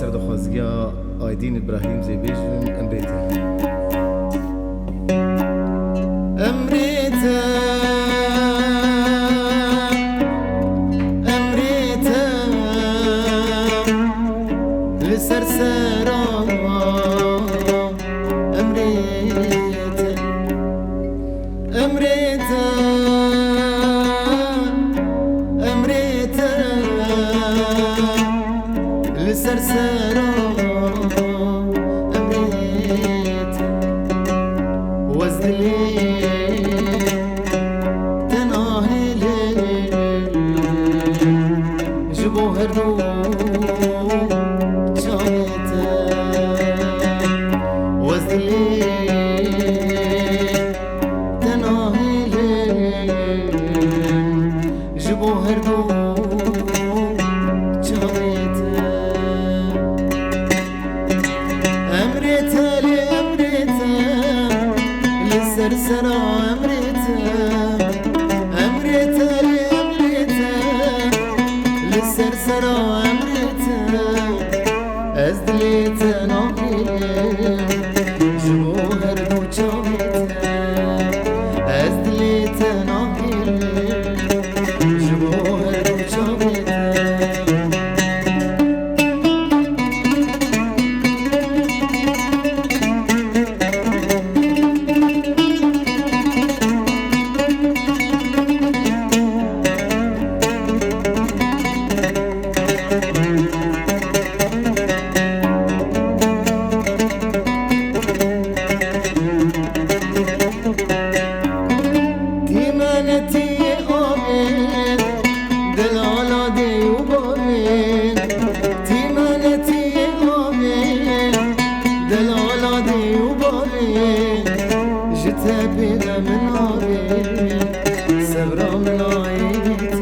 سر دخوازگیا آیدین ابراهیم زیبیجون امریتا امریتا امریتا لسر سرا امریتا امریتا امریتا لسر سرا امريتا وزلي تناهلي جبو هردو جامتا وزلي تناهلي جبو هردو سرسرا امريتا امريتا لامريتا للسرسرا امريتا ازدليتا ناقيا جبو هردو جاميتا ازدليتا ناقيا جبو هردو جاميتا جتابينا من عرين سبرا من عينيتا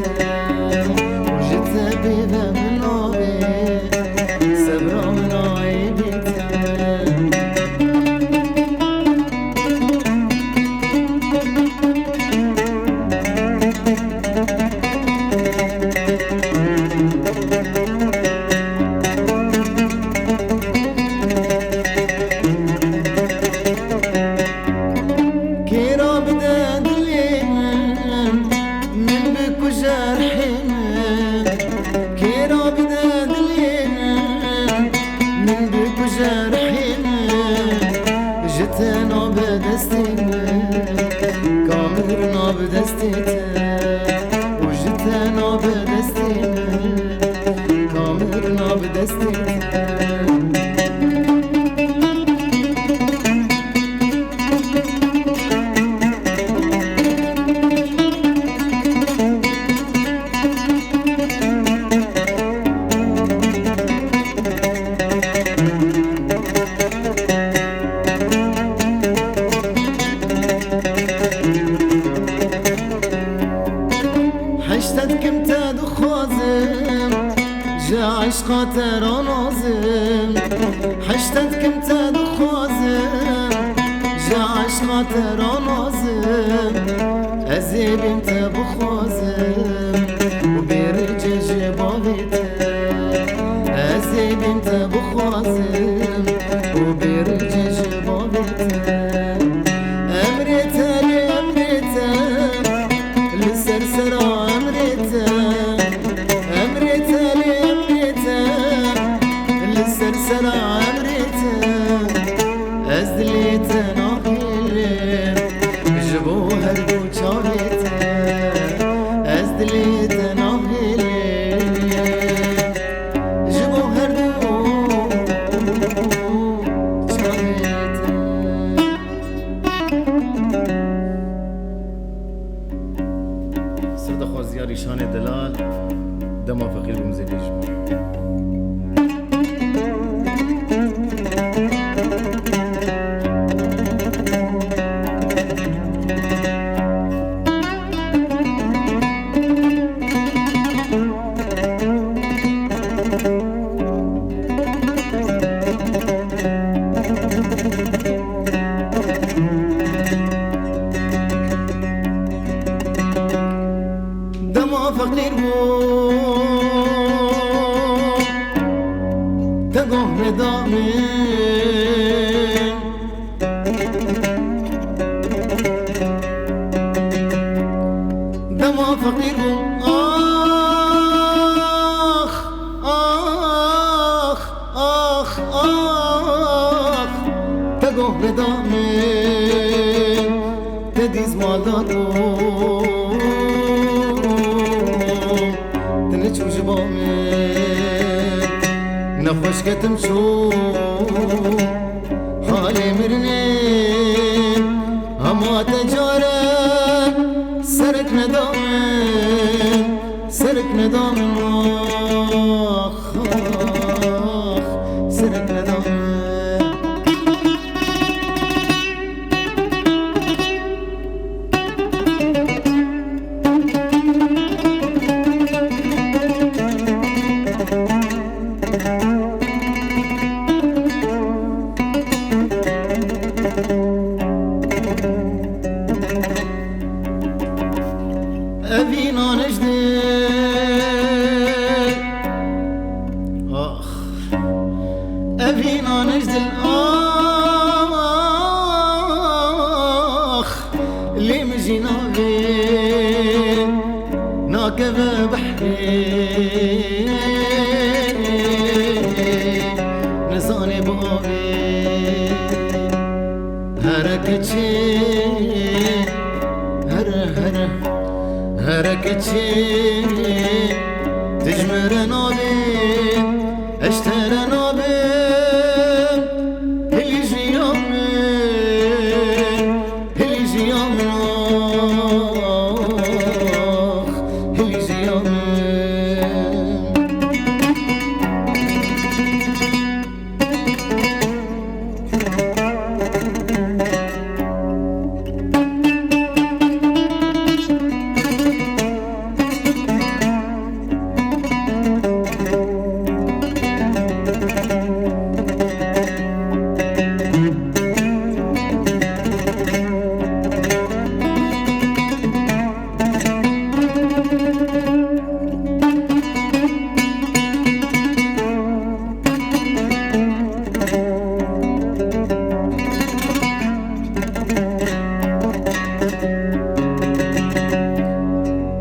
وجتابينا من عرين سبرا من عينيتا جتنا بدستنا كامرنا بدستنا وجتنا بدستنا كامرنا بدستنا حشتتكم تادو خوازم جا عشقا ترا نازم حشتتكم تادو خوازم جا عشقا ترا نازم ازيبم تابو خوازم وبيرجع جباليتا ازيبم تابو خوازم وبيرجع جباليتا امريتا لامريتا للسرسرا سرسرا امريتا ازدليتا ناقيا جبو هردو جاميتا ازدليتا ناقيا جبو هردو جاميتا ندامن دما فقیر بوم آخ آخ آخ آخ تگوه ندامن تدیز مالدارم تنچوش بامن نخوش کتم شو حالي مرنين اما تجارب سرك ندامن سرك ندامن آخ آخ سرك ندامن أبينا نجدل آخ أبينا نجدل آخ اللي مجينا بين ناكب بحري نزاني بقابي هركتشي هركتشي تجمر نابي اشتر نابي اللي جيامن آخ اللي جيامن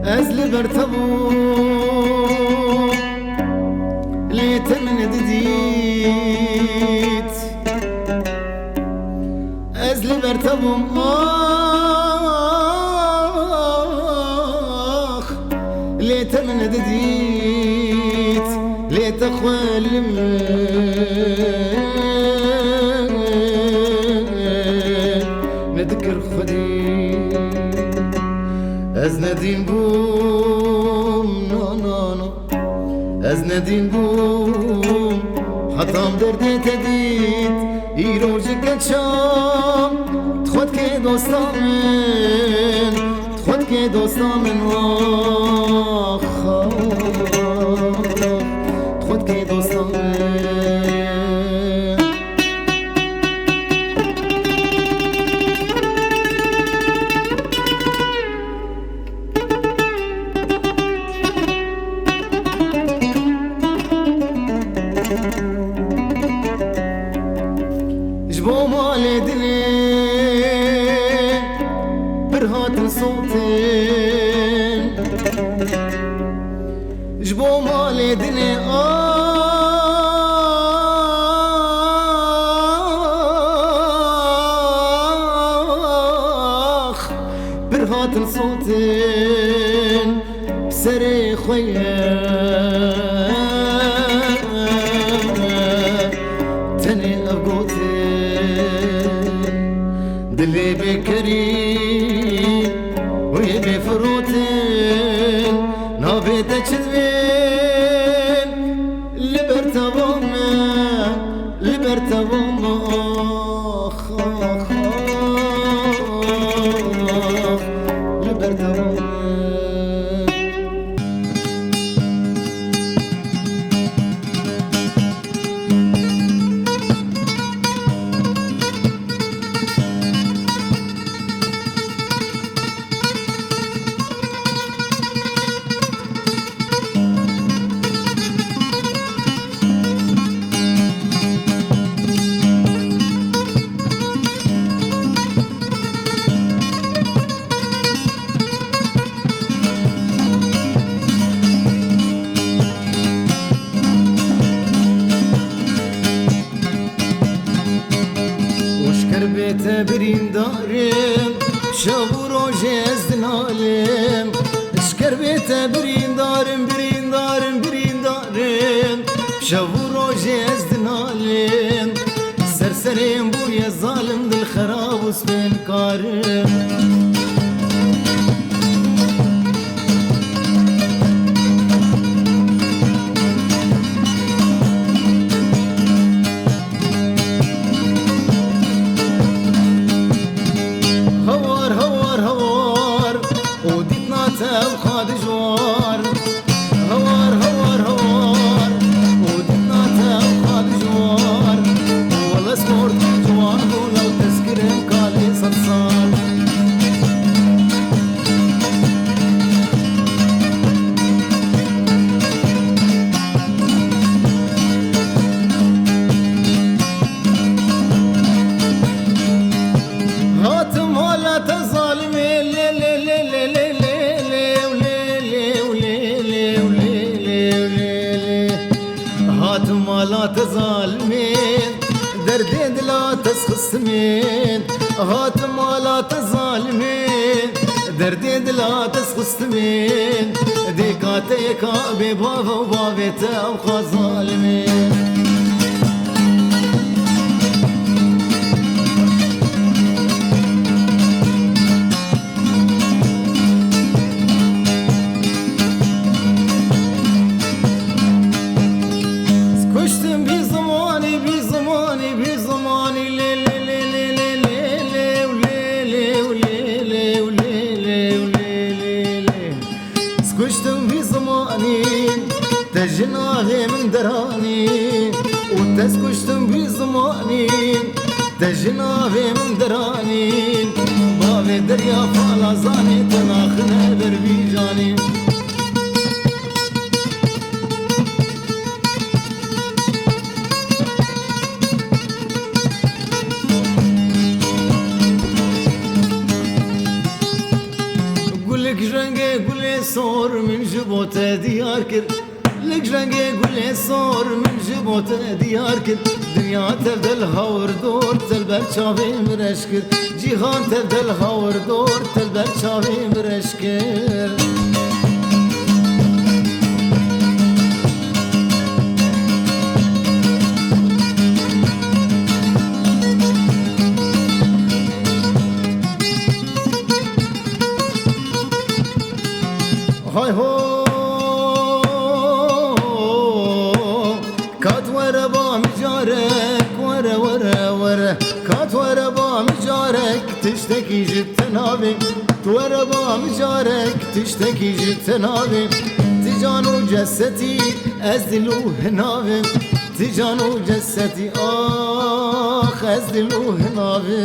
أزل برتبو ليت من دديت أزل برتبو آخ ليت من دديت ليت أخوال نذكر خدي أزندين بوم نانانو أزندين بوم حطام دردي تديت يروجك شام تخد كي دوستامن تخد كي دوستامن آخ تخد كي دوستامن جبو مالي دني برهات صوتين جبو مالي دني برین دارم شب و روز ازدنالم اشکر بیت برین دارم برین دارم برین دارم شب و روز ازدنالم سرسریم بوی ظالم دل خراب و سبین کارم مالات ظالمين دردين لا تسخصمين هات مالات ظالمين دردين لا تسخصمين ديكاتيك ببابا وبابتا وخا ظالمين كشتم في زماني تجناغي من دراني وتسكشتم في زماني تجناغي من دراني بابي دريا فالا زاني تناخنا بربيجاني لك جنگه گل سور من جبوت دیار کر لك جنگه گل سور من جبوت دیار کر دنیا تبدل هاور دور تلبر چاوی مرش کر جیهان تبدل هاور دور تلبر چاوی مرش کر هاي هو كات ورا بام جارك ورا ورا ورا كات ورا بام جارك تشتكي جبت نابي ورا بام جارك تشتكي جبت نابي تجانو جستي ازدلو هنابي تجانو جستي اخ ازدلو هنابي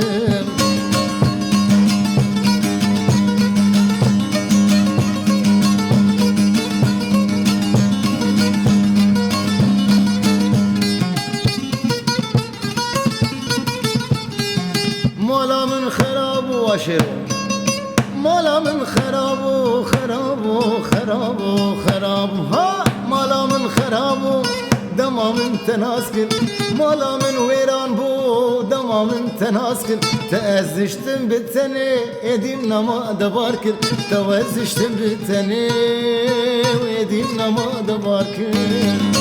مالا من خراب واشر مالا من خراب وخراب وخراب وخراب ها مالا من خراب دما من تناسكن مالا من ويران بو دما من تناسكن تأزشتم بالتني اديم نما دباركن توزشتم بالتني واديم نما دباركن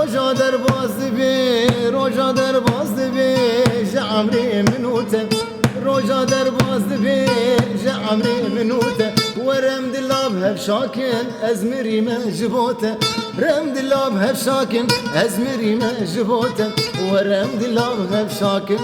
روجا در باز دبی روجا در باز دبی جعمري منوته روجا در باز دبي جعمري منوته ورم دلاب هب شاكن ازمري ما جبوته رم دلاب هب شاكن ازمري ما جبوته ورم دلاب هب شاكن